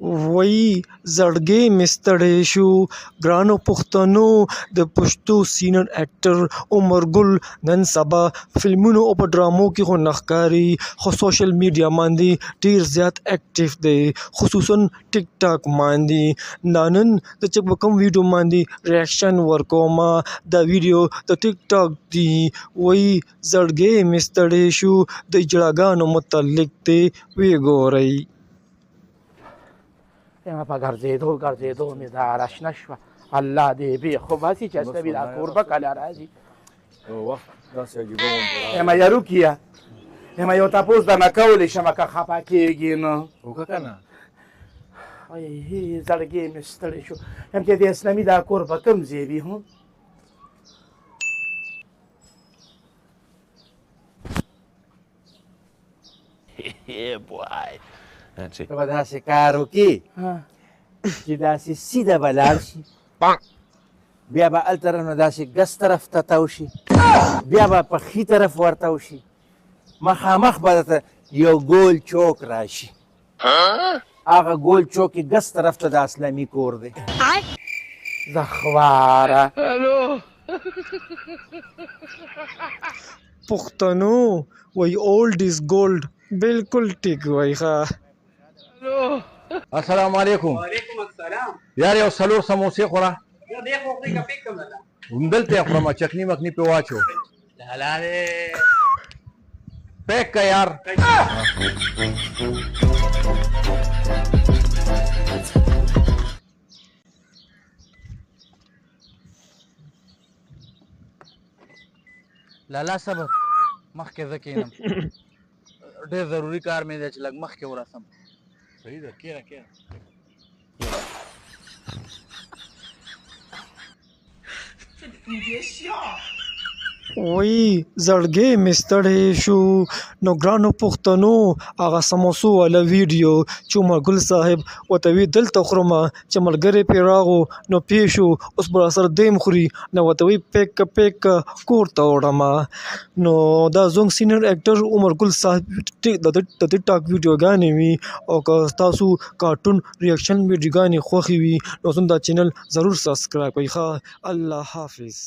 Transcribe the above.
وایي زړګی مې ستړی شو ګرانو پښتنو د پښتو سینیر اکټر عمر ګل نن سبا فلمونو او په ډرامو کې خو نه ښکاري خو سوشل میډیا باندې ډیر زیات اکټیو دی خصوصا ټیک ټاک باندې نن د چې په کوم ویډیو باندې ریاکشن ورکوم دا ویډیو د ټیک ټاک دی وایي زړګی مې ستړی شو د اجړاګانو متعلق دی وی ګورئ په ګرځېدو مې دا راشنه شوه الله دې بې خو باسي چې استه دا کوربه کله راځي یم یارو کیه یم یو تپوس درنه کولی شم که خفه کېږي نو وکړه که نه زړګی مې ستړی شو یم چې د اسلامي دا کور په کوم ځای وي ته به داسې کار وکړي چې داسې سیده به لاړ شي بیا به هلته رانه داسې ګس طرف ته تاو شي بیا به په ښي طرف ورته وشي مخامخ به درته یو ګول چوک راشي هغه ګول چوک یې ګس طرف ته د اسلامي کور دی زخواره پښتنو وای اولډ از ګولډ بالکل ټیک وای ښه السلام علیکم وعلیکم السلام یار یو څلور سموسې خوره یو دې خو کې کپی کوم ده همدلته یې خورم چکني مکني پې واچو حلاله پیک که یار لالا صبر مخکې زه کښېنم ډېر ضروري کار مې دی چې لږ مخکې ورسم صحیح ده کښېنه کښېنه وای زړګی مې ستړی شو نو ګرانو پښتنو هغه سموسو والا ویډیو چې عمر ګل صاحب ورته وی دلته خورمه چې ملګری پرې راغو نو پې شو اوس به راسره دیم خوري نو ورته وی پیک کور ته وړمه نو دا زموږ سینیر اکټر عمر ګل صاحب د ټیک ټاک ویډیوګانې وي او که تاسو کارټون ریاکشن ویډیوګانې خوښې وي نو زموږ دا چینل ضرور سبسکرایب کړئ ښه الله حافظ